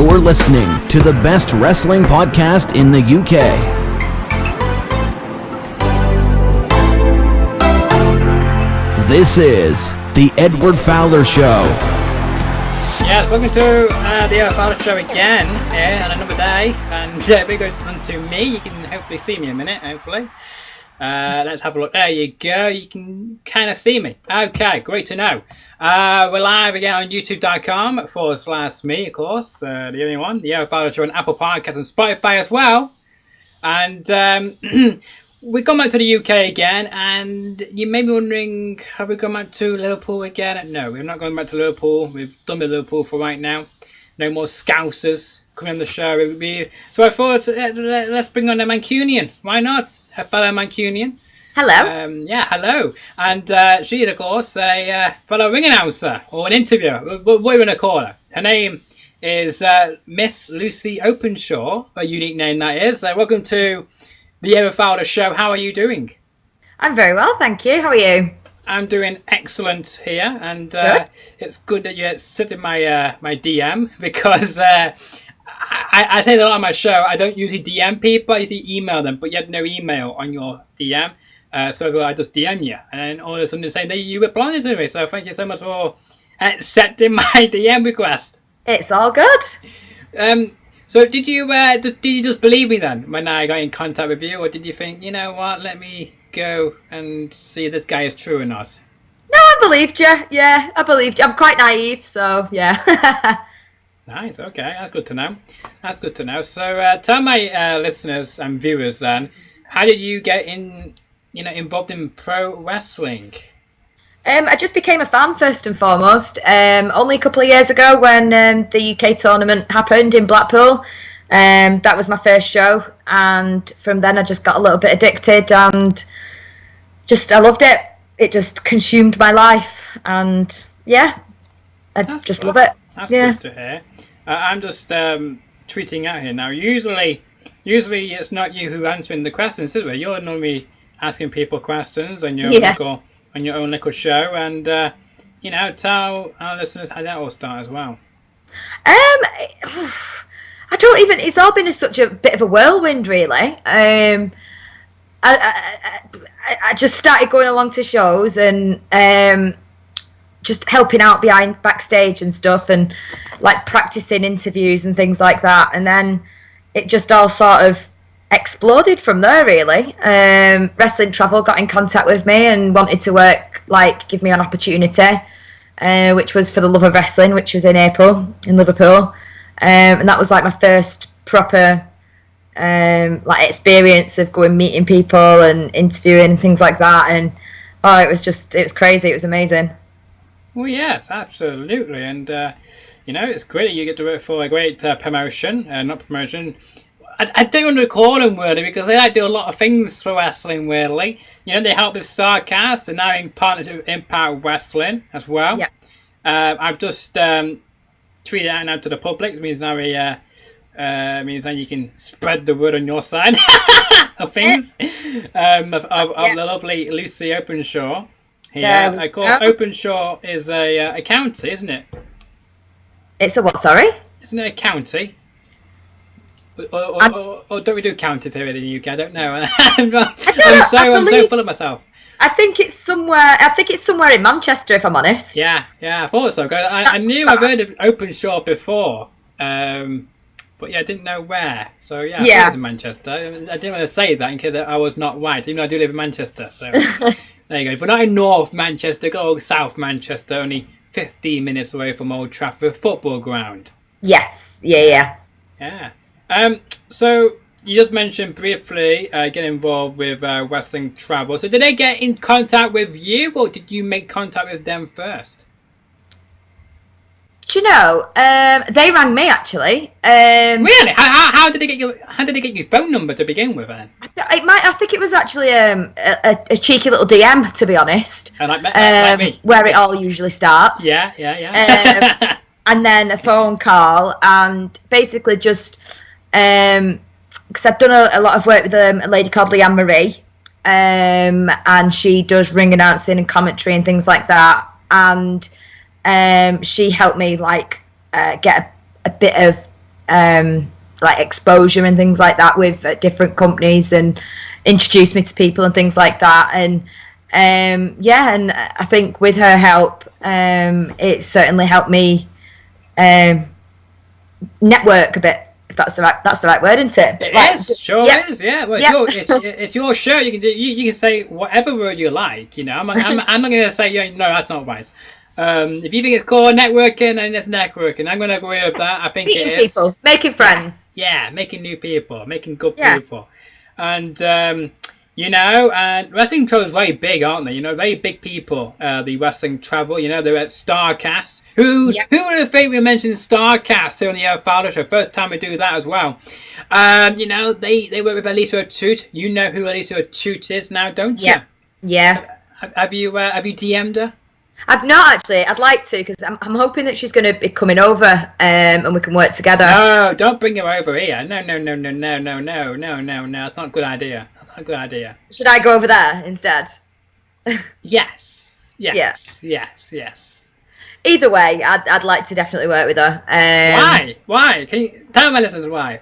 You're listening to the best wrestling podcast in the UK. This is the Edward Fowler Show. Yes, welcome to the Edward Fowler Show again, on another day, and we're going on to me. You can hopefully see me in a minute, hopefully. Let's have a look. There you go. You can kind of see me. Okay, great to know. We're live again on youtube.com/me, of course, the only one. The Edward Fowler Show on Apple Podcasts and Spotify as well. And we've gone back to the UK again, and you may be wondering, have we gone back to Liverpool again? No, we're not going back to Liverpool. We've done with Liverpool for right now. No more Scousers coming on the show. So I thought, let's bring on a Mancunian. Why not? A fellow Mancunian. Hello. Hello. And she is, of course, a fellow ring announcer or an interviewer. What are you going to call her? Her name is Miss Lucy Openshaw, a unique name that is. Welcome to the Edward Fowler Show. How are you doing? I'm very well, thank you. How are you? I'm doing excellent here, and it's good that you sit in my my DM, because I say that a lot on my show. I don't usually DM people, I usually email them, but you had no email on your DM, so I just DM you, and then all of a sudden the same day you replied to me. So thank you so much for accepting my DM request. It's all good. So did you just believe me then when I got in contact with you, or did you think, you know what, let me go and see if this guy is true or not? No, I believed you. Yeah, I believed you. I'm quite naive, so yeah. Nice. Okay, that's good to know. That's good to know. So tell my listeners and viewers then, how did you get involved in pro wrestling? I just became a fan first and foremost. Only a couple of years ago when the UK tournament happened in Blackpool. That was my first show, and from then I just got a little bit addicted, and I loved it. It just consumed my life, and yeah, That's just good. love it. That's yeah. good to hear. I'm just tweeting out here now. Usually it's not you who answering the questions, is it? You're normally asking people questions on your own little show, and tell our listeners how that all started as well. I don't even. It's all been such a bit of a whirlwind, really. I just started going along to shows and just helping out backstage and stuff, and like practicing interviews and things like that. And then it just all sort of exploded from there, really. Wrestling Travel got in contact with me and wanted to give me an opportunity, which was for the Love of Wrestling, which was in April in Liverpool. And that was like my first proper experience of going meeting people and interviewing and things like that. And it was crazy. It was amazing. Well, yes, absolutely. And it's great that you get to work for a great promotion. I don't want to call them weirdly, because they do a lot of things for wrestling weirdly. They help with Starcast, and now in partnership with Impact Wrestling as well. Yeah. I've just tweeted out now to the public. It means now you can spread the word on your side of things. Of the lovely Lucy Openshaw here. Of course, Openshaw is a county, isn't it? It's a what? Sorry? Isn't it a county? Or don't we do counties here in the UK? I don't know. I'm so full of myself. I think it's somewhere in Manchester, if I'm honest. Yeah, I thought so. I knew I've heard of Openshaw before, but I didn't know where. So I thought it was in Manchester. I didn't want to say that in case I was not right, even though I do live in Manchester. So there you go. But not in North Manchester, or South Manchester, only 15 minutes away from Old Trafford football ground. Yes. Yeah. So you just mentioned briefly getting involved with Wrestling Travel. So did they get in contact with you, or did you make contact with them first? Do you know? They rang me actually. Really? How did they get your phone number to begin with then? I think it was actually a cheeky little DM, to be honest. Like me. Where it all usually starts. Yeah. And then a phone call, and basically just because I've done a lot of work with a lady called Leanne Marie, and she does ring announcing and commentary and things like that, and she helped me get a bit of like exposure and things like that with different companies, and introduced me to people and things like that. And and I think with her help, it certainly helped me network a bit. If that's the right word, isn't it? It is, sure is, yeah. Well, it's your show. You can you can say whatever word you like. You know, I'm not going to say no, that's not right. If you think it's called networking, and it's networking, I'm going to agree with that. I think meeting it is people, making friends. Yeah, making new people, making good people, and you know, and wrestling travel is very big, aren't they? You know, very big people. The wrestling travel, you know, they're at Starcast. Who would have think we mentioned Starcast here on the Fowler Show? First time we do that as well. You know, they work with Alicia O'Toole. You know who Alicia O'Toole is now, don't you? Yeah. Have you DM'd her? I've not actually. I'd like to, because I'm hoping that she's going to be coming over, and we can work together. No, don't bring her over here. No. That's not a good idea. A good idea. Should I go over there instead? Yes. Either way, I'd like to definitely work with her. Why? Can you tell my listeners why?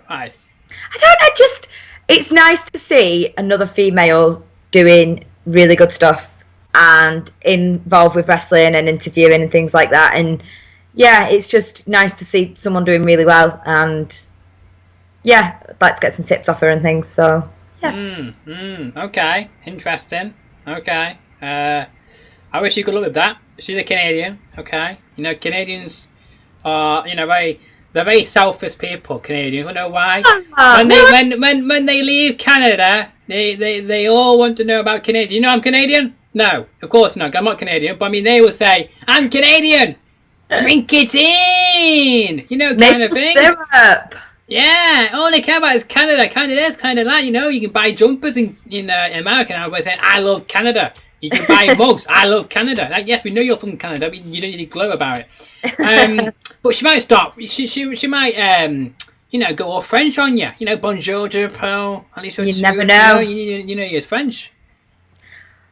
It's nice to see another female doing really good stuff and involved with wrestling and interviewing and things like that. And yeah, it's just nice to see someone doing really well. And yeah, I'd like to get some tips off her and things. So. Yeah. Okay. Interesting. Okay. I wish you good luck with that. She's a Canadian. Okay. You know, Canadians are, you know, they're very selfish people. Canadians. I don't know why. When they leave Canada, they all want to know about Canadian. You know, I'm Canadian. No, of course not. I'm not Canadian. But I mean, they will say, "I'm Canadian. Drink it in." You know, kind of thing. Syrup. Yeah, all they care about is Canada. Canada is kind of that, you know. You can buy jumpers in America now by saying, "I love Canada." You can buy mugs. "I love Canada." Like, yes, we know you're from Canada, but you don't need to glow about it. But she might stop. She might you know, go all French on you. You know, bonjour, je m'appelle. At least you never know. You know, you're French.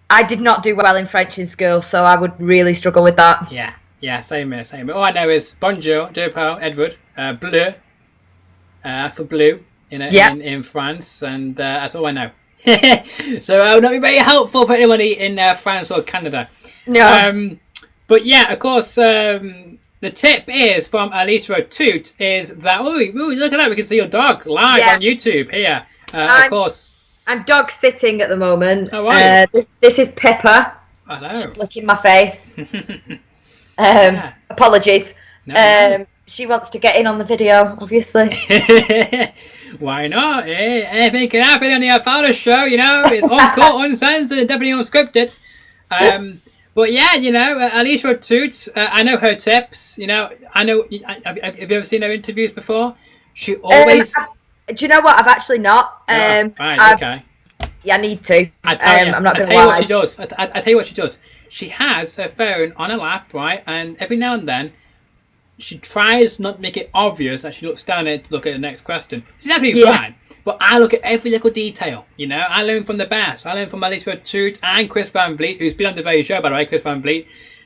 I did not do well in French in school, so I would really struggle with that. Yeah, same here. All I know is bonjour, je m'appelle Edward, bleu. For blue in France, and that's all I know. So I will not be very helpful for anybody in France or Canada. No. But yeah, of course, the tip is from Alicia O'Toole is that look at that, we can see your dog live on YouTube here. Of course, I'm dog sitting at the moment. Oh, right. This is Pippa. Hello. Just licking my face. Apologies. No. She wants to get in on the video, obviously. Why not? Anything can happen on the Fowler Show, you know. It's uncut, uncensored, and definitely unscripted. But yeah, you know, Alicia O'Toole, I know her tips. You know, have you ever seen her interviews before? She always. Do you know what? I've actually not. Right, okay. Yeah, I need to. I'm not going to lie. I tell you what she does. I tell you what she does. She has her phone on her lap, right, and every now and then, she tries not to make it obvious that she looks down at it to look at the next question. She's absolutely fine. But I look at every little detail, you know. I learn from the best. I learn from Alicia O'Toole and Chris Van Vliet, who's been on the very show, by the way, Chris Van Vliet.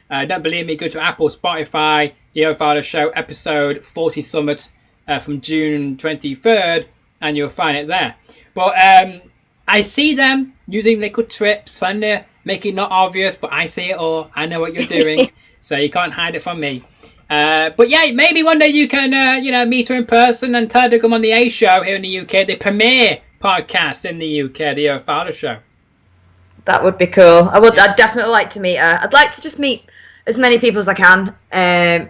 Don't believe me, go to Apple, Spotify, The Fowler Show, episode 40 Summit from June 23rd, and you'll find it there. But I see them using little trips, trying to make it not obvious, but I see it all. I know what you're doing, so you can't hide it from me. But yeah, maybe one day you can, you know, meet her in person and tell her to come on the A Show here in the UK, the premiere podcast in the UK, the Fowler Show. That would be cool. I'd definitely like to meet her. I'd like to just meet as many people as I can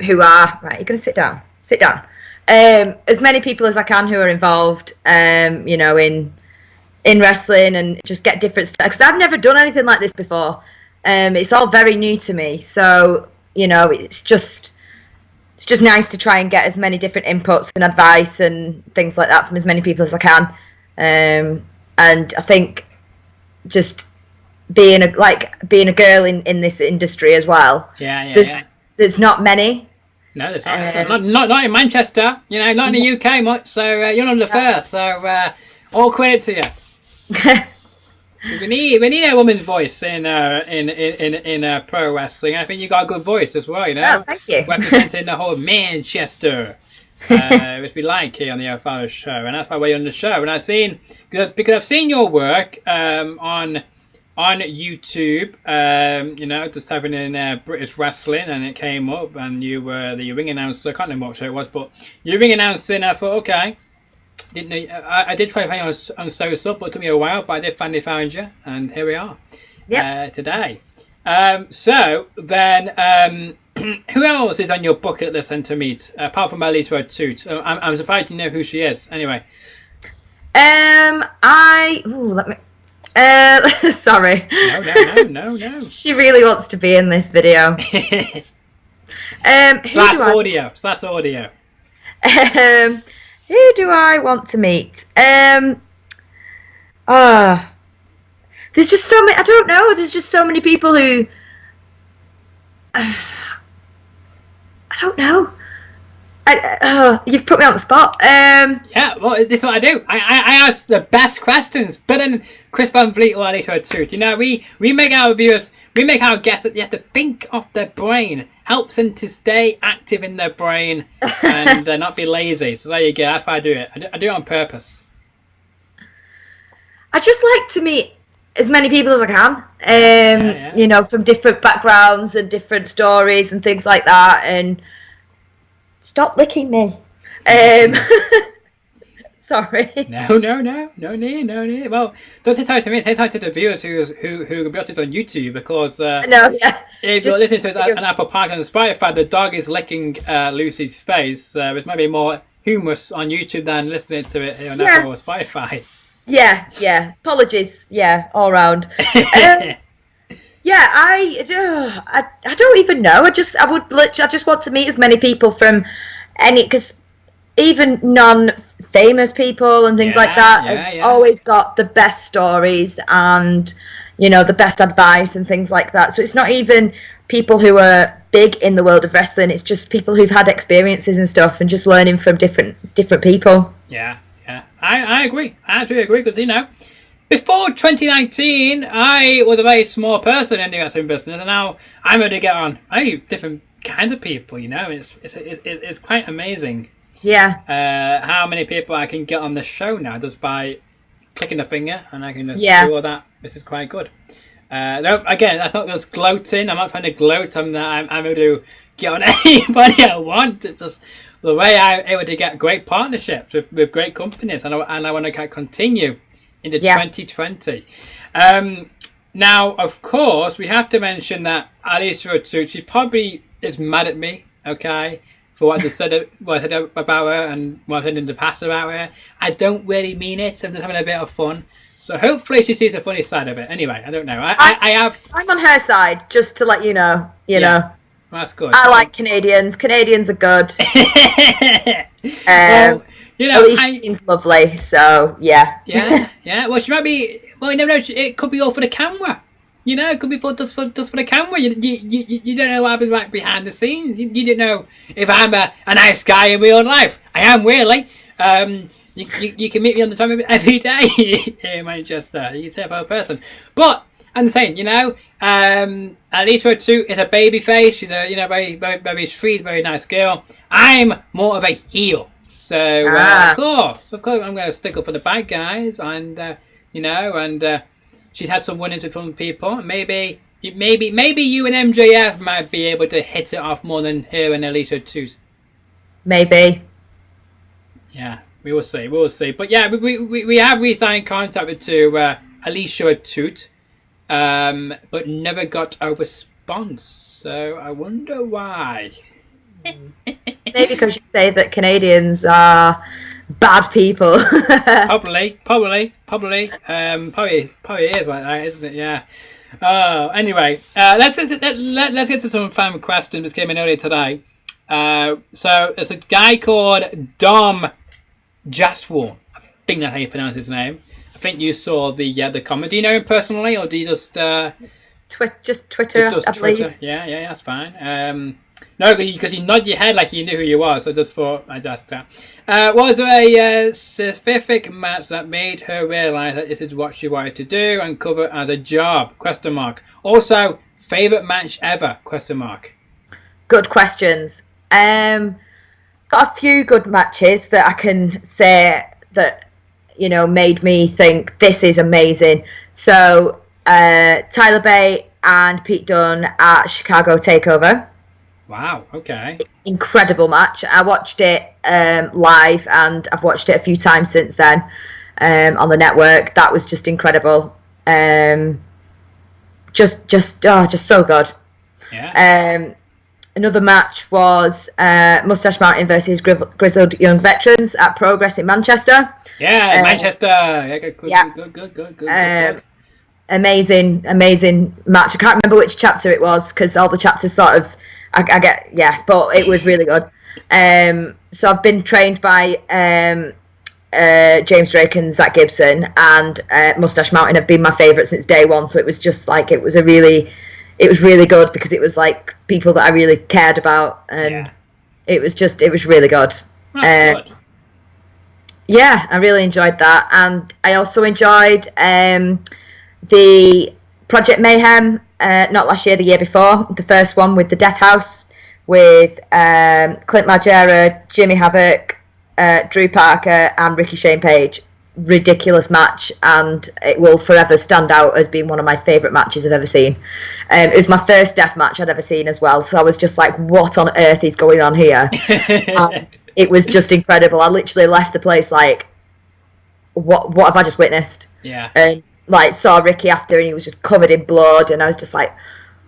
who are... Right, you're going to sit down. Sit down. As many people as I can who are involved, you know, in wrestling, and just get different stuff. Because I've never done anything like this before. It's all very new to me. So, you know, it's just nice to try and get as many different inputs and advice and things like that from as many people as I can. And I think just being a girl in this industry as well. There's not many. No, there's not. Not in Manchester. You know, not in the UK much. So you're one of the first. So all credit to you. We need a woman's voice in pro wrestling. I think you got a good voice as well. You know, thank you. Representing the whole Manchester. which we like here on the Fowler show, and that's why we're on the show. And I've seen because I've seen your work on YouTube, just having in British wrestling, and it came up, and you were the ring announcer. I can't remember what show it was, but you were ring announcing. I thought, okay, didn't know. I did try to find you on So, but it took me a while, but I did finally find you, and here we are today. So then, who else is on your bucket list and to meet apart from Alicia Toot? I'm surprised you know who she is. Anyway, let me. Sorry. No. She really wants to be in this video. Slash audio. Who do I want to meet? There's just so many. I don't know. There's just so many people who. I don't know. You've put me on the spot. Yeah, well, this is what I do. I ask the best questions, better than Chris Van Vliet or Alicia Toot. You know, we make our viewers, we make our guests that they have to think off their brain. Helps them to stay active in their brain and not be lazy. So there you go. That's why I do it. I do it on purpose. I just like to meet as many people as I can. You know, from different backgrounds and different stories and things like that. And stop licking me. Sorry. No need. Well, don't say sorry to me. Say sorry to the viewers who watch this on YouTube because if you're listening to it on Apple Podcast and Spotify, the dog is licking Lucy's face, which might be more humorous on YouTube than listening to it here on Apple or Spotify. Yeah. Apologies. Yeah, all round. I don't even know. I just want to meet as many people from because even non-famous people and things like that have always got the best stories and, you know, the best advice and things like that. So it's not even people who are big in the world of wrestling. It's just people who've had experiences and stuff and just learning from different people. Yeah. I agree. I do agree because, you know, before 2019, I was a very small person in the wrestling business, and now I'm able to get on different kinds of people. You know, it's quite amazing. Yeah. How many people I can get on the show now just by clicking a finger, and I can just do all that. This is quite good. No, again, I thought it was gloating. I'm not trying to gloat. I'm able to get on anybody I want. It's just the way I'm able to get great partnerships with great companies, and I want to continue into 2020. Now, of course, we have to mention that Alicia Toot, she probably is mad at me, okay, for what I said about her and what I said in the past about her. I don't really mean it. I'm just having a bit of fun. So hopefully she sees the funny side of it. Anyway, I don't know. I'm on her side, just to let you know. You know. That's good. I like Canadians. Canadians are good. Well, you know, she seems lovely, so yeah. Yeah. Well, she might be. Well, you never know. It could be all for the camera. You know, it could be just for the camera. You don't know what happens right behind the scenes. You don't know if I'm a nice guy in real life. I am really. You can meet me on the time every day here in Manchester. You can say about a person, but I'm saying, you know, Alicia Toot is a baby face. She's a very very sweet, very nice girl. I'm more of a heel. So of course, I'm going to stick up for the bad guys, and she's had some winnings with some people. Maybe you and MJF might be able to hit it off more than her and Alicia Toot. Maybe. Yeah, we will see. But yeah, we have re-signed contact with Alicia Toot, but never got a response. So I wonder why. Maybe because you say that Canadians are bad people. Probably is like that, isn't it? Yeah. Anyway, let's get to some fan questions that came in earlier today. So there's a guy called Dom Jaswal. I think that's how you pronounce his name. I think you saw the comment. Do you know him personally, or do you just Twitter? I believe. Twitter. Yeah, that's fine. No, because you nod your head like you knew who you was. So I just thought I'd ask that. Was there a specific match that made her realise that this is what she wanted to do and cover as a job? ? Also, favourite match ever? ? Good questions. got a few good matches that I can say that, made me think this is amazing. So Tyler Bate and Pete Dunne at Chicago TakeOver. Wow, okay. Incredible match. I watched it live, and I've watched it a few times since then on the network. That was just incredible. Just so good. Yeah. Another match was Mustache Mountain versus Grizzled Young Veterans at Progress in Manchester. Yeah, Manchester. Good. Amazing match. I can't remember which chapter it was because all the chapters sort of, but it was really good. So I've been trained by James Drake and Zach Gibson, and Mustache Mountain have been my favourite since day one. So it was just like it was really good because it was like people that I really cared about, and it was really good. That's good. Yeah, I really enjoyed that, and I also enjoyed the Project Mayhem. Not last year, the year before, the first one with the Death House with Clint Margera, Jimmy Havoc, Drew Parker, and Ricky Shane Page. Ridiculous match, and it will forever stand out as being one of my favourite matches I've ever seen. It was my first death match I'd ever seen as well, so I was just like, what on earth is going on here? It was just incredible. I literally left the place like, what have I just witnessed? Yeah. And like saw Ricky after, and he was just covered in blood, and I was just like,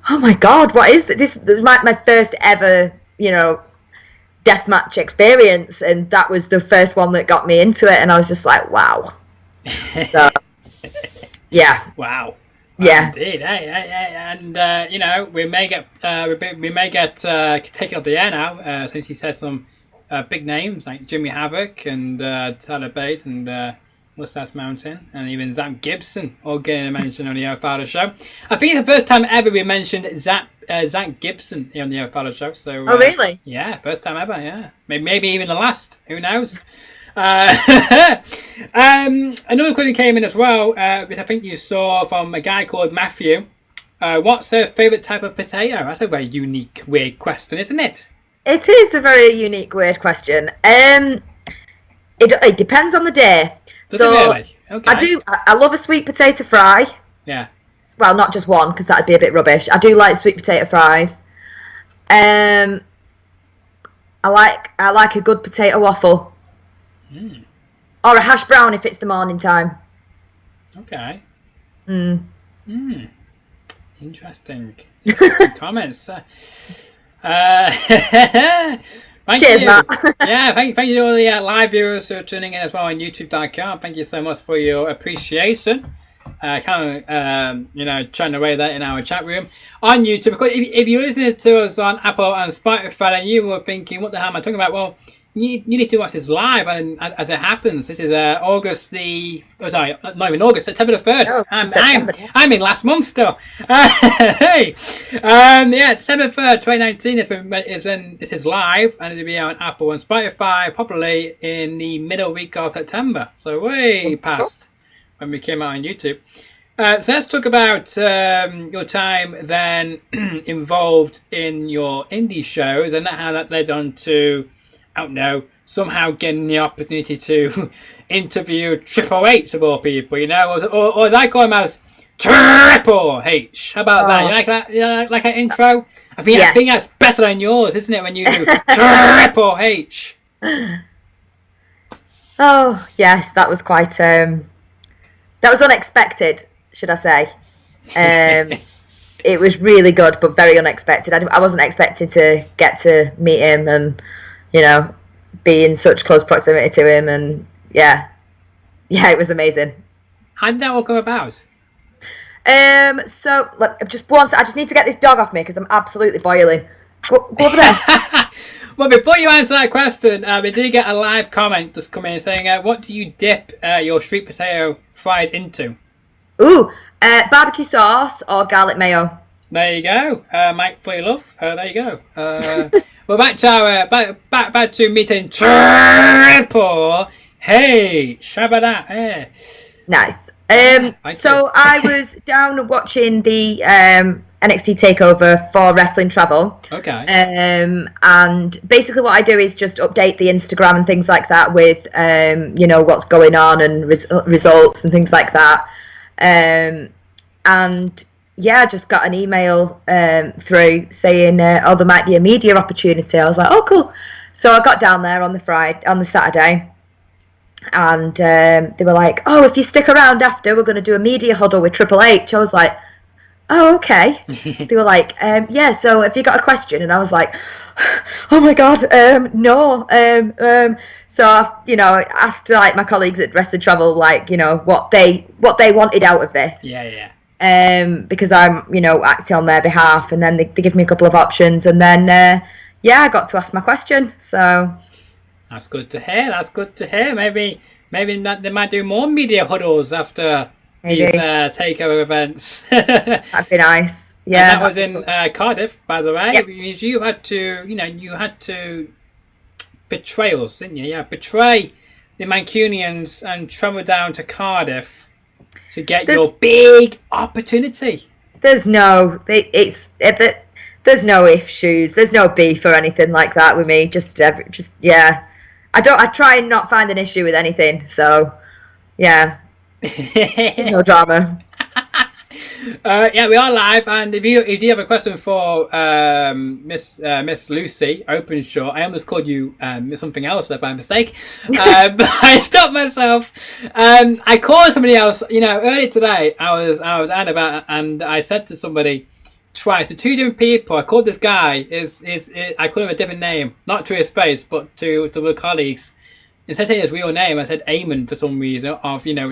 oh my god, what is this? This was my first ever, deathmatch experience, and that was the first one that got me into it, and I was just like, wow. So, yeah. Wow. Yeah. Indeed. And we may get taken off the air now since you said some big names like Jimmy Havoc and Tyler Bate and Mustache Mountain and even Zach Gibson all getting a mention on the Fowler show. I think it's the first time ever we mentioned Zach Gibson on the Fowler show. So oh really? Yeah, first time ever. Yeah, maybe even the last. Who knows? Another question came in as well, which I think you saw from a guy called Matthew. What's her favourite type of potato? That's a very unique, weird question, isn't it? It is a very unique, weird question. It depends on the day. Does it really? Okay. I love a sweet potato fry. Yeah. Well, not just one, because that'd be a bit rubbish. I do like sweet potato fries. I like a good potato waffle. Or a hash brown if it's the morning time. Okay. Interesting comments. Cheers, you. Matt. Yeah, thank you to all the live viewers who are tuning in as well on YouTube.com. Thank you so much for your appreciation. Trying to weigh that in our chat room on YouTube. Because if you're listening to us on Apple and Spotify and you were thinking, what the hell am I talking about? Well, you need to watch this live, and as it happens, this is September the 3rd. Oh, I'm in last month still. Hey, September 3rd, 2019 is when this is live, and it'll be on Apple and Spotify probably in the middle week of September. So way past when we came out on YouTube. So let's talk about your time then involved in your indie shows and how that led on to, I don't know, somehow getting the opportunity to interview Triple H of all people, or as I call him as Triple H. How about that? You like that? Like an intro? I think that's better than yours, isn't it? When you do Triple H. Oh yes, that was quite. That was unexpected, should I say? It was really good, but very unexpected. I wasn't expecting to get to meet him and, be in such close proximity to him, and yeah, it was amazing. How did that all come about? So just once, I just need to get this dog off me because I'm absolutely boiling. Go over there. Well, before you answer that question, we did get a live comment just come in saying, what do you dip your sweet potato fries into? Ooh, barbecue sauce or garlic mayo. There you go, Mike for your love. There you go. Well, back to meeting Triple H. How about that? Yeah. Nice. So I was down watching the NXT Takeover for Wrestling Travel. Okay. And basically what I do is just update the Instagram and things like that with, what's going on and results and things like that. And yeah, I just got an email through saying, there might be a media opportunity. I was like, oh, cool. So I got down there on the Saturday. And they were like, oh, if you stick around after, we're going to do a media huddle with Triple H. I was like, oh, okay. They were like, yeah, so have you got a question? And I was like, oh my God, no. So I asked like my colleagues at Wrestling Travel, like, what they wanted out of this. Yeah. Because I'm, acting on their behalf, and then they give me a couple of options, and then I got to ask my question. So that's good to hear. Maybe they might do more media huddles after these takeover events. That'd be nice. Yeah, and that was in Cardiff, by the way. Yep. You had to betray us, didn't you? Yeah, betray the Mancunians and travel down to Cardiff to get your big opportunity. There's no issues. There's no beef or anything like that with me. Just yeah. I try and not find an issue with anything. So yeah, there's no drama. Yeah, we are live, and if you have a question for Miss Lucy Openshaw, I almost called you something else there by mistake, but I stopped myself. I called somebody else. Earlier today, I was out about, and I said to somebody twice, to two different people. I called this guy. I called him a different name, not to his face, but to the colleagues. Instead of saying his real name, I said Eamon for some reason.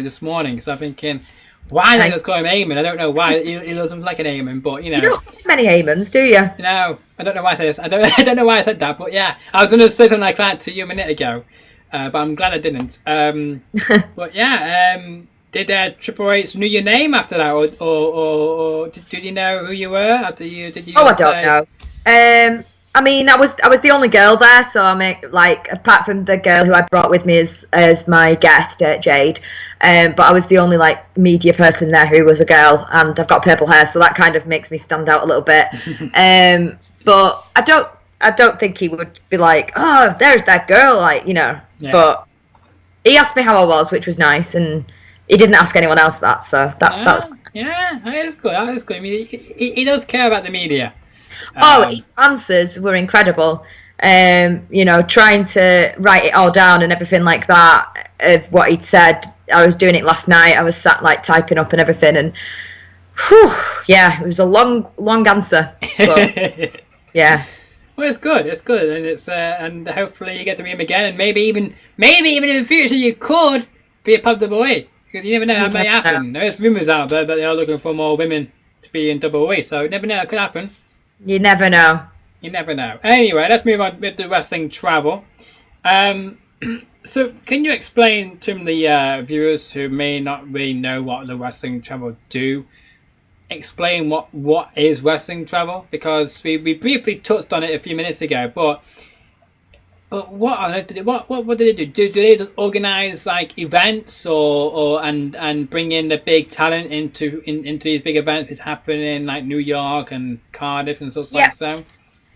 This morning, so I'm thinking, why did I just call him Eamon? I don't know why. He doesn't like an Eamon, but You don't have many Eamons, do you? No, I don't know why I said this. I don't know why I said that, but yeah, I was going to say something like that to you a minute ago, but I'm glad I didn't. But yeah, did Triple H knew your name after that, or did you know who you were after you? Did you? Oh, I don't know. I mean, I was the only girl there, so apart from the girl who I brought with me as my guest, Jade, but I was the only media person there who was a girl, and I've got purple hair, so that kind of makes me stand out a little bit. But I don't think he would be like, oh, there's that girl, Yeah. But he asked me how I was, which was nice, and he didn't ask anyone else that, so that was nice. Yeah, that is good. I mean, he does care about the media. His answers were incredible. Trying to write it all down and everything like that of what he'd said. I was doing it last night. I was sat typing up and everything, and it was a long answer. But, yeah. Well, it's good, and and hopefully you get to meet him again, and maybe even in the future you could be a part of WWE, because you never know, that may happen. There's rumours out there that they are looking for more women to be in WWE, so you never know, it could happen. You never know. Anyway, let's move on with the Wrestling Travel. So can you explain to the viewers who may not really know what the Wrestling Travel do? Explain what is Wrestling Travel, because we briefly touched on it a few minutes ago, but what did they do? Do they just organize events and bring in the big talent into these big events that happen in New York and Cardiff and stuff like so?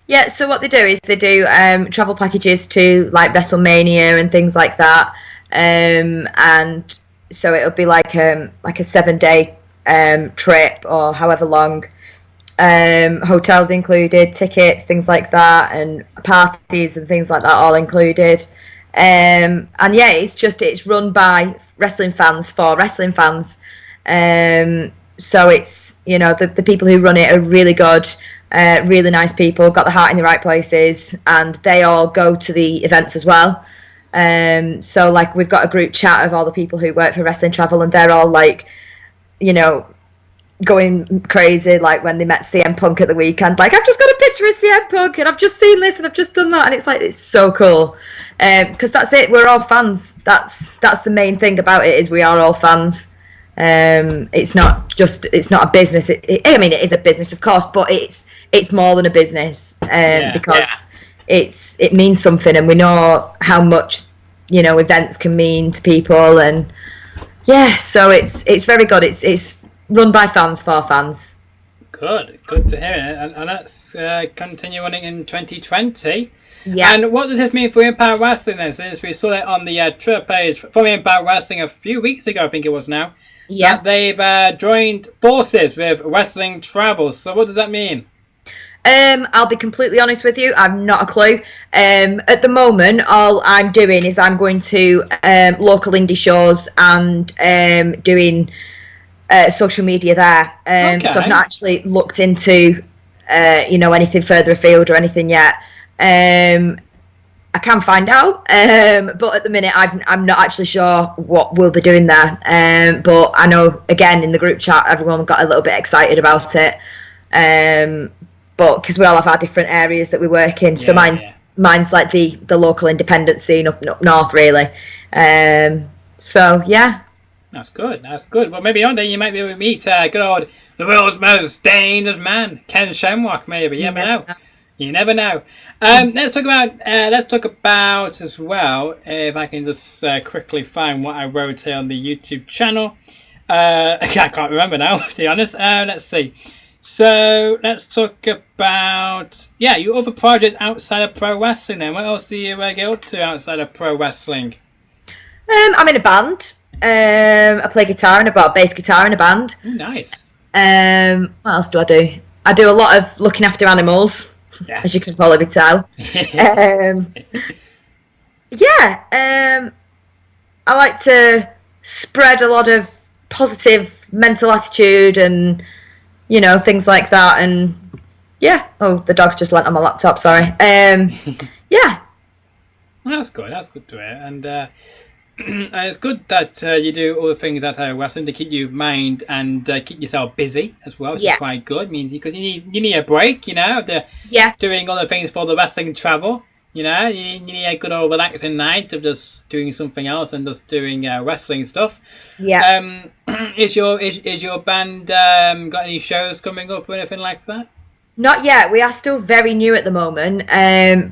Yeah, so what they do is they do travel packages to WrestleMania and things like that, and so it'll be like a 7-day trip or however long. Hotels included, tickets, things like that, and parties and things like that all included. And yeah, it's run by wrestling fans for wrestling fans. So it's the people who run it are really good, really nice people, got the heart in the right places, and they all go to the events as well. So we've got a group chat of all the people who work for Wrestling Travel, and they're all going crazy when they met CM Punk at the weekend, I've just got a picture of CM Punk and I've just seen this and I've just done that, and it's so cool, because that's it, we're all fans. That's the main thing about it, is we are all fans. It's not a business. I mean, it is a business, of course, but it's more than a business, because it means something, and we know how much events can mean to people, and yeah, so it's very good. It's run by fans for fans. Good to hear it. And let's continue on in 2020. Yeah. And what does this mean for Impact Wrestling then? Since we saw it on the Twitter page from Impact Wrestling a few weeks ago, I think it was now. Yeah. That they've joined forces with Wrestling Travel. So what does that mean? I'll be completely honest with you. I've not a clue. At the moment, all I'm doing is I'm going to local indie shows and doing social media there. Okay. So I've not actually looked into anything further afield or anything yet. I can find out, but at the minute I'm not actually sure what we'll be doing there. But I know, again, in the group chat, everyone got a little bit excited about it. But because we all have our different areas that we work in, so mine's like the local independent scene up north, really. So yeah. That's good. Well, maybe one day you might be able to meet good old the world's most dangerous man, Ken Shamrock. Maybe you never know. You never know. Let's talk about as well. If I can just quickly find what I wrote here on the YouTube channel. I can't remember now, to be honest. Let's see. So let's talk about your other projects outside of pro wrestling. Then what else do you get up to outside of pro wrestling? I'm in a band. I play guitar bass guitar in a band. Ooh, nice. What else do I do? I do a lot of looking after animals, as you can probably tell. I like to spread a lot of positive mental attitude and things like that. And the dog's just went on my laptop. Sorry. Well, that's good. That's good to hear. And it's good that you do all the things outside of wrestling to keep you mind and keep yourself busy as well, which is quite good. It means because you need a break, after doing other things for the wrestling travel. You need a good old relaxing night of just doing something else and just doing wrestling stuff. Yeah. Is your band got any shows coming up or anything like that? Not yet. We are still very new at the moment,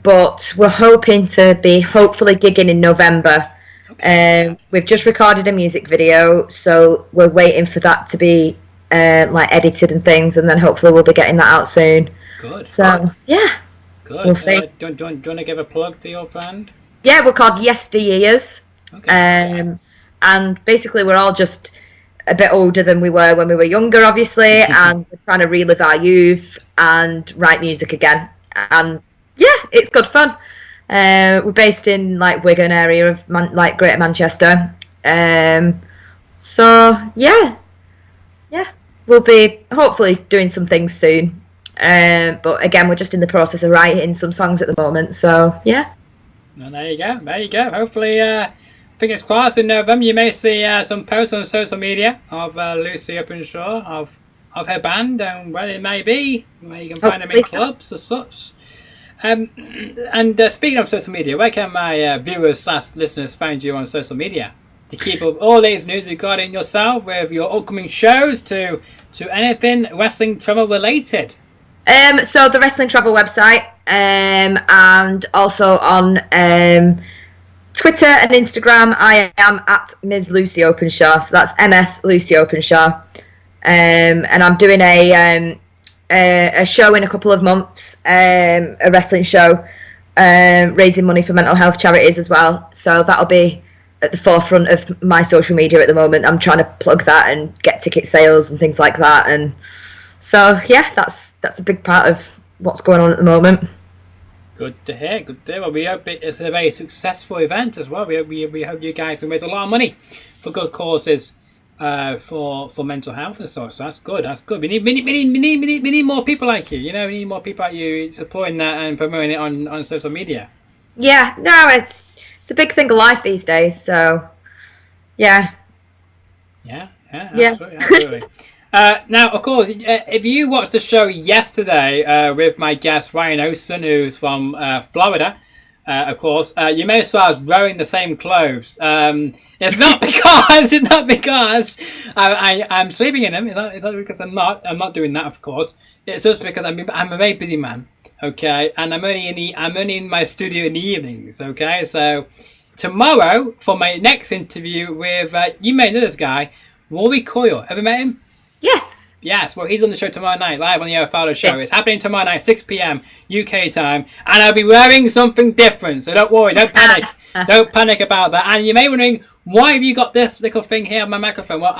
but we're hoping to be hopefully gigging in November. Okay. We've just recorded a music video, so we're waiting for that to be edited and things, and then hopefully we'll be getting that out soon. Good. So good. We'll see. Do you want to give a plug to your band? Yeah, we're called Yesteryears. Okay. And basically we're all just a bit older than we were when we were younger, obviously, and we're trying to relive our youth and write music again. And it's good fun. We're based in Wigan area of Greater Manchester. We'll be hopefully doing some things soon. But again, we're just in the process of writing some songs at the moment. So Well, there you go. Hopefully, fingers crossed, in November you may see some posts on social media of Lucy Openshaw of her band and where it may be, where you can find them in clubs or such. And speaking of social media, where can my viewers/listeners find you on social media to keep up all these news regarding yourself, with your upcoming shows to anything wrestling travel related? So the Wrestling Travel website, and also on Twitter and Instagram, I am at Ms. Lucy Openshaw. So that's MS Lucy Openshaw. And I'm doing a show in a couple of months, a wrestling show, raising money for mental health charities as well. So that'll be at the forefront of my social media at the moment. I'm trying to plug that and get ticket sales and things like that. And so that's a big part of what's going on at the moment. Good to hear. Well, we hope it's a very successful event as well. We hope you guys can raise a lot of money for good causes, for mental health and so. So that's good. We need more people like you. We need more people like you supporting that and promoting it on social media. Yeah, no, it's a big thing of life these days. So yeah, absolutely. Now, of course, if you watched the show yesterday with my guest Ryan Osen, who's from Florida, of course, you may have saw us wearing the same clothes. It's not because I'm sleeping in them. It's not because I'm not doing that, of course. It's just because I'm a very busy man. Okay, and I'm only in my studio in the evenings. Okay, so tomorrow for my next interview with, you may know this guy, Rory Coyle. Ever met him? Yes. Yes, well, he's on the show tomorrow night, live on the Fowler show. Yes. It's happening tomorrow night, 6 p.m. UK time, and I'll be wearing something different, so don't worry, don't panic. Don't panic about that. And you may be wondering, why have you got this little thing here on my microphone? Well,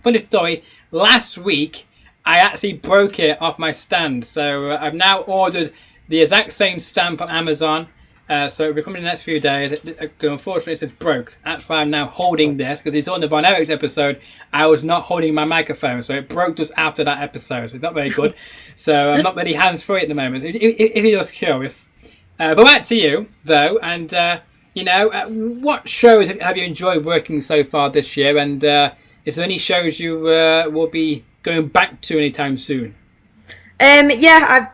funny story, last week, I actually broke it off my stand, so I've now ordered the exact same stand on Amazon. So it'll be coming in the next few days. Unfortunately, it's broke. That's why I'm now holding this, because it's on the Von Erichs episode. I was not holding my microphone, so it broke just after that episode. So it's not very good. So I'm not really hands-free at the moment, if you're just curious. But back to you, though, and what shows have you enjoyed working so far this year? And is there any shows you will be going back to anytime soon? I've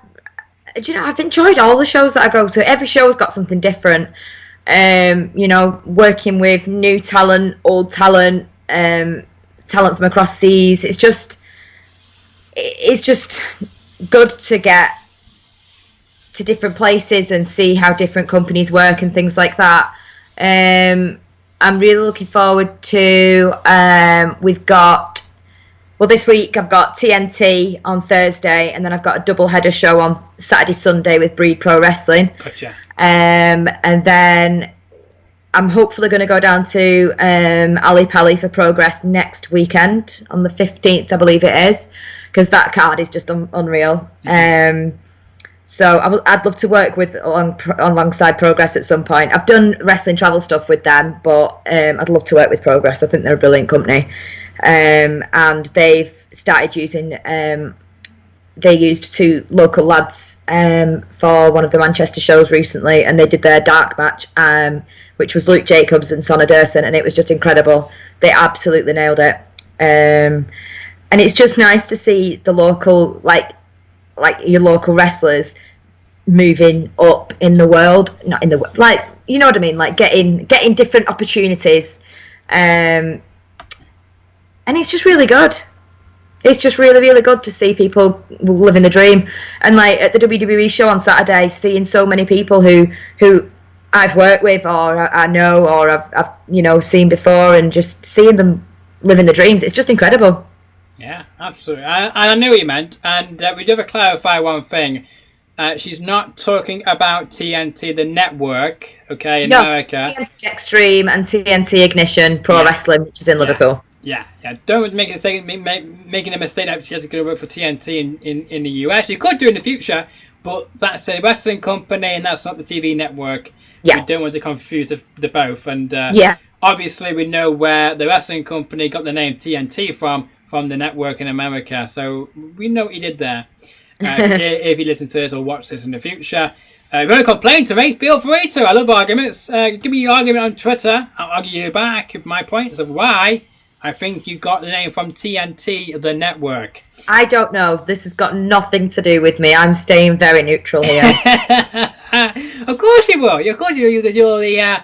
enjoyed all the shows that I go to. Every show's got something different. Working with new talent, old talent, talent from across seas. It's just good to get to different places and see how different companies work and things like that. I'm really looking forward to. This week I've got TNT on Thursday, and then I've got a double header show on Saturday, Sunday with Breed Pro Wrestling. Gotcha. And then I'm hopefully going to go down to Ali Pali for Progress next weekend on the 15th, I believe it is, because that card is just unreal. Mm-hmm. So I'd love to work with alongside Progress at some point. I've done wrestling travel stuff with them, but I'd love to work with Progress. I think they're a brilliant company. And they've started using they used 2 local lads for one of the Manchester shows recently, and they did their dark match, which was Luke Jacobs and Sonna Durson, and it was just incredible. They absolutely nailed it. And it's just nice to see the local, like your local wrestlers moving up in the world, not in the, like, you know what I mean, like getting different opportunities. And it's just really good. It's just really, really good to see people living the dream. And like at the WWE show on Saturday, seeing so many people who I've worked with or I know or I've seen before, and just seeing them living the dreams, it's just incredible. Yeah, absolutely. I knew what you meant. And we do have to clarify one thing. She's not talking about TNT, the network, okay, in America. TNT Extreme and TNT Ignition Pro Wrestling, which is in Liverpool. Yeah. Don't make a mistake, making a mistake that she has to go to work for TNT in the US. You could do in the future, but that's a wrestling company and that's not the TV network. Yeah. We don't want to confuse the both. And obviously we know where the wrestling company got the name TNT from the network in America. So we know what you did there. If you listen to this or watch this in the future. If you want to complain to me, feel free to. I love arguments. Give me your argument on Twitter. I'll argue you back with my points of why I think you got the name from TNT, the network. I don't know. This has got nothing to do with me. I'm staying very neutral here. Of course you will. Of course you're the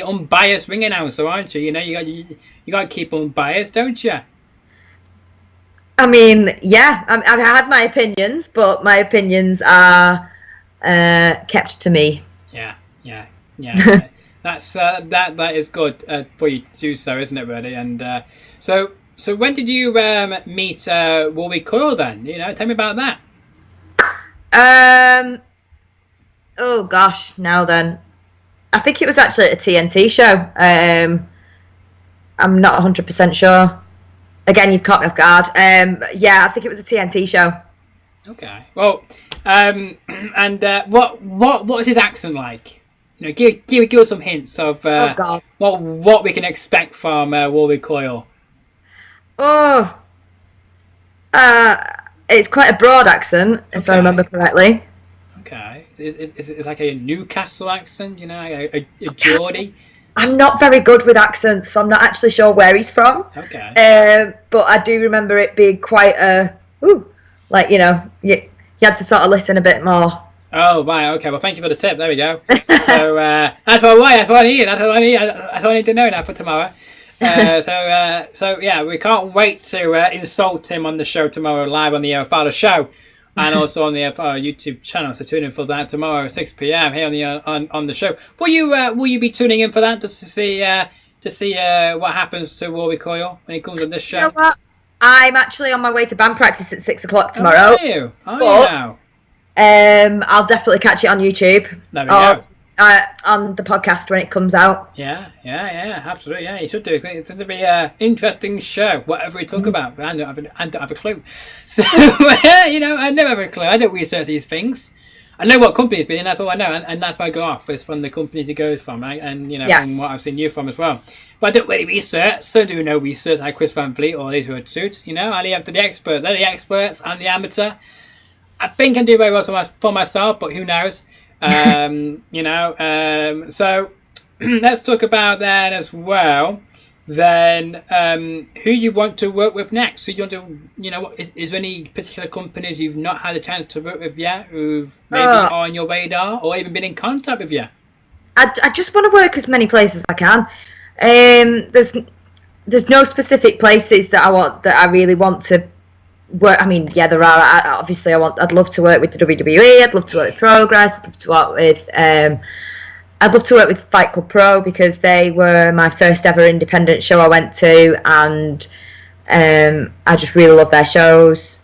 unbiased ring announcer, aren't you? You got to keep unbiased, don't you? I mean, yeah. I've had my opinions, but my opinions are kept to me. Yeah. That's that is good for you to do so, isn't it, really? And so when did you meet Rory Coyle then? Tell me about that. Oh gosh, now then, I think it was actually at a TNT show. I'm not 100% sure. Again, you've caught me off guard. I think it was a TNT show. Okay. Well, and what is his accent like? Give us some hints of what we can expect from Rory Coyle. It's quite a broad accent, if I remember correctly. Okay. It's like a Newcastle accent, a Geordie. I'm not very good with accents, so I'm not actually sure where he's from. Okay. But I do remember it being quite you had to sort of listen a bit more. Oh, right, okay. Well, thank you for the tip. There we go. So that's what I need. That's what I need to know now for tomorrow. So we can't wait to insult him on the show tomorrow live on the Fowler show and also on the YouTube channel. So tune in for that tomorrow at 6 p.m. here on the show. Will you be tuning in for that just to see what happens to Rory Coyle when he comes on this show? You know what? I'm actually on my way to band practice at 6 o'clock tomorrow. Are you? Now? I'll definitely catch it on YouTube. There we go. On the podcast when it comes out. Yeah, absolutely. Yeah, you should do. It's going to be an interesting show, whatever we talk about. I don't have a clue. So, I never have a clue. I don't research these things. I know what company it's been in, that's all I know, and that's why I go off is from the company to go from, right? And from what I've seen you from as well. But I don't really research, so do no research like Chris Van Vliet or these who are suit. I leave to the expert. They're the experts. I'm the amateur. I think I do very well for myself, but who knows? So let's talk about that as well. Then who you want to work with next? So you want to, is there any particular companies you've not had a chance to work with yet, who maybe are on your radar or even been in contact with you? I just want to work as many places as I can. There's no specific places that I really want to work. I mean, yeah, there are. Obviously, I'd love to work with the WWE. I'd love to work with Progress. I'd love to work with Fight Club Pro because they were my first ever independent show I went to, and I just really love their shows.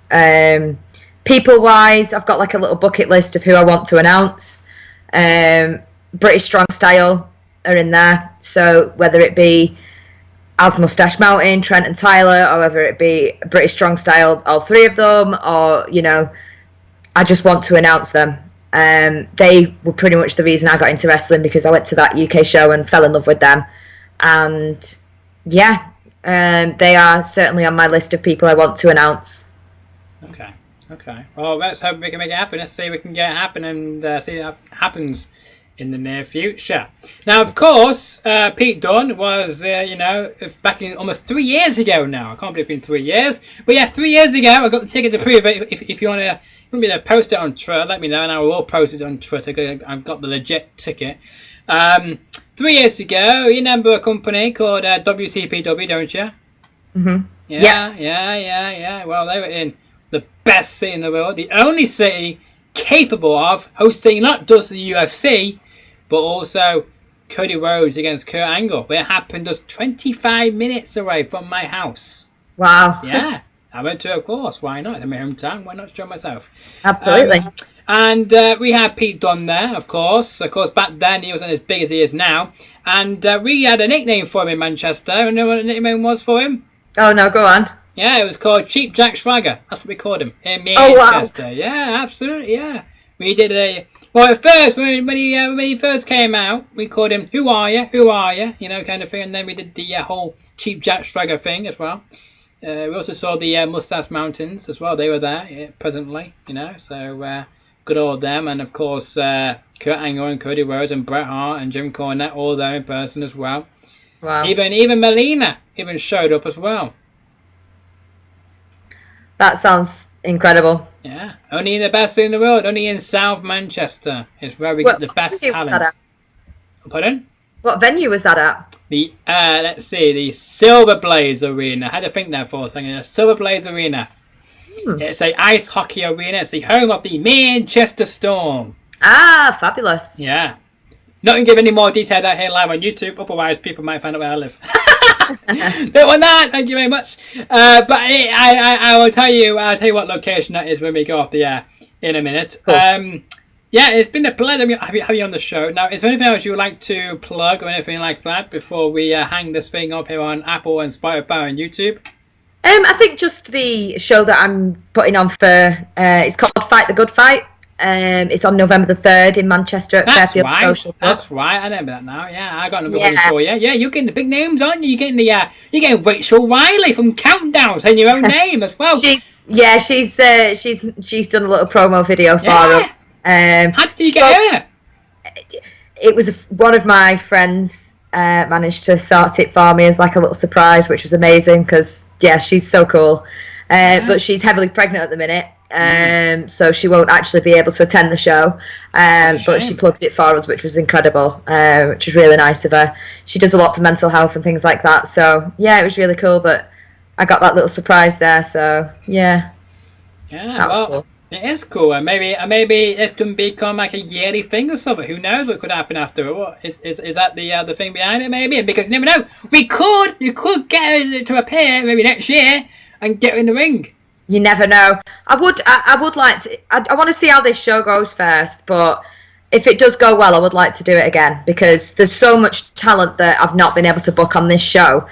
People-wise, I've got like a little bucket list of who I want to announce. British Strong Style are in there, so whether it be As Mustache Mountain, Trent and Tyler, or whether it be British Strong Style, all three of them, or I just want to announce them. They were pretty much the reason I got into wrestling because I went to that UK show and fell in love with them. And they are certainly on my list of people I want to announce. Okay. Well, let's hope we can make it happen. Let's see if we can get it happen and see what happens in the near future. Now, of course, Pete Dunne was, back in almost 3 years ago now. I can't believe it's been 3 years. But yeah, 3 years ago, I got the ticket to prove it. If you want me to post it on Twitter, let me know, and I will post it on Twitter because I've got the legit ticket. 3 years ago, you remember a company called WCPW, don't you? Mm-hmm. Yeah. Well, they were in the best city in the world, the only city capable of hosting not just the UFC, but also Cody Rhodes against Kurt Angle, where it happened just 25 minutes away from my house. Wow. Yeah, I went to, of course. Why not? In my hometown. Why not show myself? Absolutely. And we had Pete Dunne there, of course. Of course, back then he wasn't as big as he is now. And we had a nickname for him in Manchester. You know what the nickname was for him? Oh, no, go on. Yeah, it was called Cheap Jack Swagger. That's what we called him in Manchester. Wow. Yeah, absolutely. Yeah, we did at first when he first came out, we called him Who Are You? Kind of thing. And then we did the whole Cheap Jack Swagger thing as well. We also saw the Mustache Mountains as well. They were there presently. So good old them. And of course, Kurt Angle and Cody Rhodes and Bret Hart and Jim Cornette all there in person as well. Wow. Even Melina showed up as well. That sounds incredible. Yeah, only in the best city in the world, only in South Manchester. It's where we get the best talent. Pardon? What venue was that at? The the Silver Blaze Arena. I had to think there for a second. The Silver Blaze Arena. It's a ice hockey arena. It's the home of the Manchester Storm. Ah, fabulous. Yeah. Not going to give any more detail out here live on YouTube, otherwise people might find out where I live. Don't want that. Thank you very much. But I will tell you. I'll tell you what location that is when we go off the air in a minute. Cool. Yeah, it's been a pleasure having you on the show. Now, is there anything else you would like to plug or anything like that before we hang this thing up here on Apple and Spotify and YouTube? I think just the show that I'm putting on for it's called Fight the Good Fight. It's on November the 3rd in Manchester at Fairfield Social Club. That's right. I remember that now. Yeah, I got another one for you. Yeah, you're getting the big names, aren't you? You're getting Rachel Riley from Countdown saying your own name as well. She's done a little promo video for her. How did you get her? It was one of my friends managed to sort it for me as like a little surprise, which was amazing because she's so cool. But she's heavily pregnant at the minute. So she won't actually be able to attend the show, but she plugged it for us, which was incredible, which was really nice of her. She does a lot for mental health and things like that, so it was really cool. But I got that little surprise there, so that was cool. It is cool, and maybe it can become like a yearly thing or something. Who knows what could happen after? What is that the thing behind it? Maybe, because you never know. You could get her to appear maybe next year and get her in the ring. You never know. I would like to. I want to see how this show goes first, but if it does go well, I would like to do it again because there's so much talent that I've not been able to book on this show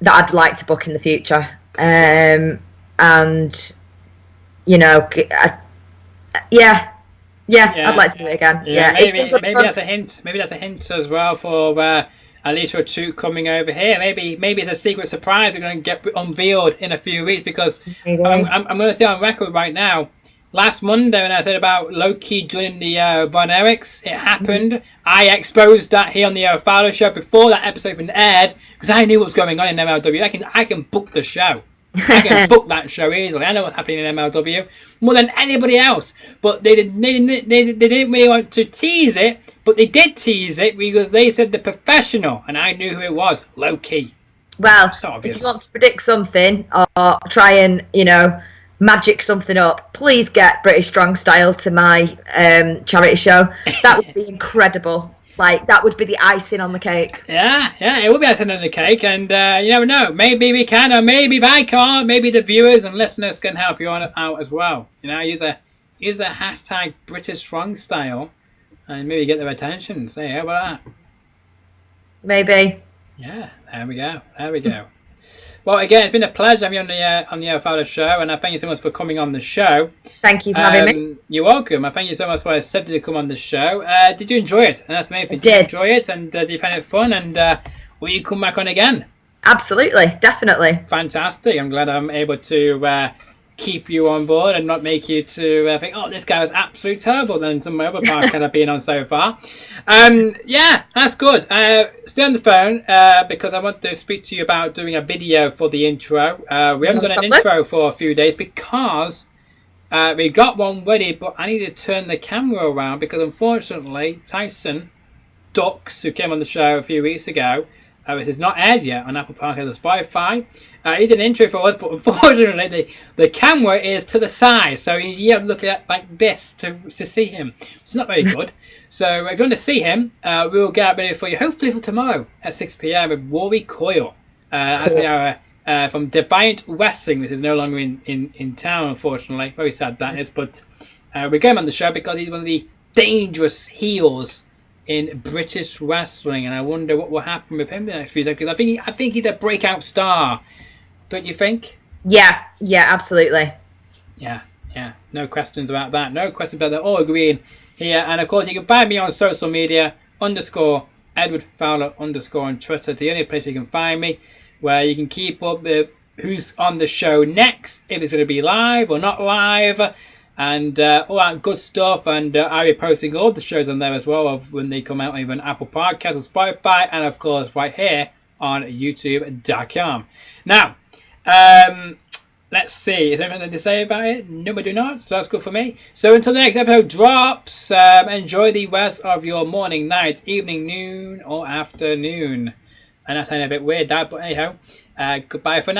that I'd like to book in the future. And you know, yeah, I'd like to do it again. Yeah, maybe that's a hint. Maybe that's a hint as well for Alicia Chu coming over here. Maybe it's a secret surprise we're going to get unveiled in a few weeks because I'm going to say on record right now. Last Monday when I said about Loki joining the Von Erichs, it happened. Mm-hmm. I exposed that here on the Fowler show before that episode had been aired because I knew what was going on in MLW. I can book the show. I can book that show easily. I know what's happening in MLW more than anybody else. But they didn't really want to tease it, but they did tease it because they said the professional, and I knew who it was, Loki. Well, if you want to predict something or try and, magic something up, please get British Strong Style to my charity show. That would be incredible. Like, that would be the icing on the cake. Yeah, it would be icing on the cake. And you never know. Maybe we can, or maybe if I can't, maybe the viewers and listeners can help you out as well. Use a hashtag British Strong Style and maybe get their attention. So, how about that? Maybe. Yeah, there we go. Well, again, it's been a pleasure having you on the Fowler show, and I thank you so much for coming on the show. Thank you for having me. You're welcome. I thank you so much for accepting to come on the show. Did you enjoy it? That's amazing. Did you enjoy it, and did you find it fun? And will you come back on again? Absolutely, definitely. Fantastic. I'm glad I'm able to keep you on board and not make you to think, oh, this guy was absolutely terrible than some of my other podcasts I've been on so far. Yeah, that's good. Stay on the phone because I want to speak to you about doing a video for the intro. We haven't done an intro for a few days because we got one ready, but I need to turn the camera around because unfortunately Tyson Ducks, who came on the show a few weeks ago, this is not aired yet on Apple Podcasts or Spotify. He did an intro for us, but unfortunately the camera is to the side, so you have to look at it like this to see him. It's not very good. So if you want to see him, we'll get it ready for you, hopefully for tomorrow at 6 p.m. with Rory Coyle. As we are from Defiant Wrestling, which is no longer in town, unfortunately. Very sad that is, but we got him on the show because he's one of the dangerous heels in British wrestling, and I wonder what will happen with him in the next few days, because I think he's a breakout star. Don't you think? Yeah, absolutely. Yeah, no questions about that. No questions about that. All agreeing here. And of course, you can find me on social media _Edward Fowler _ on Twitter. It's the only place you can find me, where you can keep up with who's on the show next, if it's going to be live or not live, and all that good stuff. And I'll be posting all the shows on there as well of when they come out, even Apple Podcasts or Spotify, and of course right here on YouTube.com. Now, let's see. Is there anything to say about it? No, I do not. So that's good for me. So until the next episode drops, enjoy the rest of your morning, night, evening, noon, or afternoon. And that's a bit weird, that, but anyhow, goodbye for now.